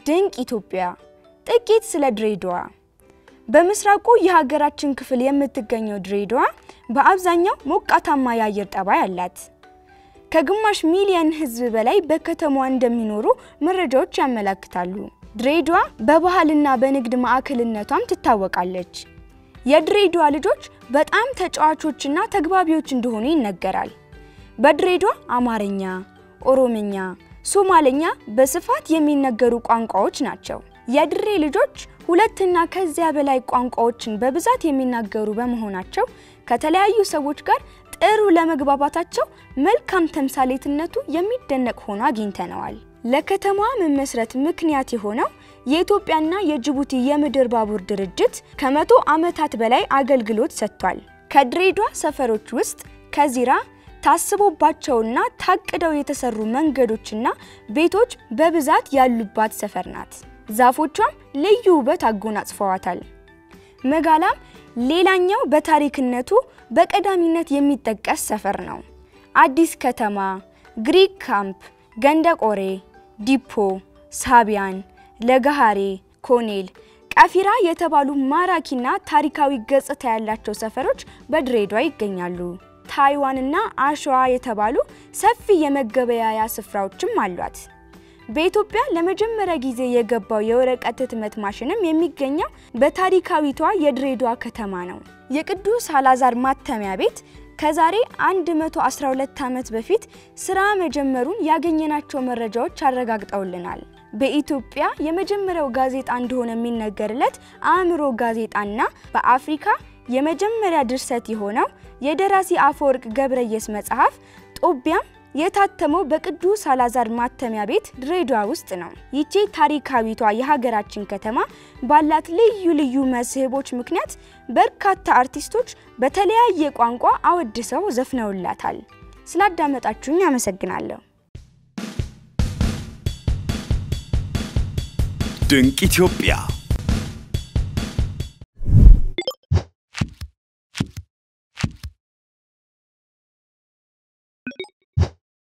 ድንቅ ኢትዮጵያ ጥቂት ስለ ድሬዳዋ በምስራቁ የሀገራችን ክፍል የምትገኘው ድሬዳዋ በአብዛኛው ሞቃታማ የአየር ጠባይ አላት። ከግማሽ ሚሊዮን ህዝብ በላይ በከተማዋ እንደሚኖሩ መረጃዎች ያመለክታሉ። ድሬዳዋ በባህልና በንግድ ማዕከልነቷም ትታወቃለች። የድሬዳዋ ልጆች በጣም ተጫዋቾችና ተግባቢዎች እንደሆኑ ይነገራል። በድሬዳዋ አማርኛ፣ ኦሮምኛ፣ ሶማሌኛ በስፋት የሚነገሩ ቋንቋዎች ናቸው። የድሬ ልጆች ሁለትና ከዚያ በላይ ቋንቋዎችን በብዛት የሚናገሩ በመሆናቸው ከተለያዩ ሰዎች ጋር ጥሩ ለመግባባታቸው መልካም ተምሳሌትነቱ የሚደነቅ ሆኖ አግኝተነዋል። ለከተማዋ መመስረት ምክንያት የሆነው የኢትዮጵያና የጅቡቲ የምድር ባቡር ድርጅት ከ100 ዓመታት በላይ አገልግሎት ሰጥቷል። ከድሬዳዋ ሰፈሮች ውስጥ ከዚራ ታስቦባቸውና ታቅደው የተሰሩ መንገዶችና ቤቶች በብዛት ያሉባት ሰፈር ናት። ዛፎቿም ልዩ ውበት አጎናጽፈዋታል። መጋላም ሌላኛው በታሪክነቱ በቀዳሚነት የሚጠቀስ ሰፈር ነው። አዲስ ከተማ፣ ግሪክ ካምፕ፣ ገንደቆሬ፣ ዲፖ፣ ሳቢያን፣ ለጋሃሬ፣ ኮኔል፣ ቀፊራ የተባሉ ማራኪና ታሪካዊ ገጽታ ያላቸው ሰፈሮች በድሬዳዋ ይገኛሉ። ታይዋንና አሸዋ የተባሉ ሰፊ የመገበያያ ስፍራዎችም አሏት። በኢትዮጵያ ለመጀመሪያ ጊዜ የገባው የወረቀት ህትመት ማሽንም የሚገኘው በታሪካዊቷ የድሬዳዋ ከተማ ነው። የቅዱስ አላዛር ማተሚያ ቤት ከዛሬ 112 ዓመት በፊት ስራ መጀመሩን ያገኘናቸው መረጃዎች አረጋግጠውልናል። በኢትዮጵያ የመጀመሪያው ጋዜጣ እንደሆነ የሚነገርለት አእምሮ ጋዜጣና በአፍሪካ የመጀመሪያ ድርሰት የሆነው የደራሲ አፈወርቅ ገብረየስ መጽሐፍ ጦቢያም የታተመው በቅዱስ አላዛር ማተሚያ ቤት ድሬዳዋ ውስጥ ነው። ይቺ ታሪካዊቷ የሀገራችን ከተማ ባላት ልዩ መስህቦች ምክንያት በርካታ አርቲስቶች በተለያየ ቋንቋ አወድሰው ዘፍነውላታል። ስላዳመጣችሁኝ አመሰግናለሁ። ድንቅ ኢትዮጵያ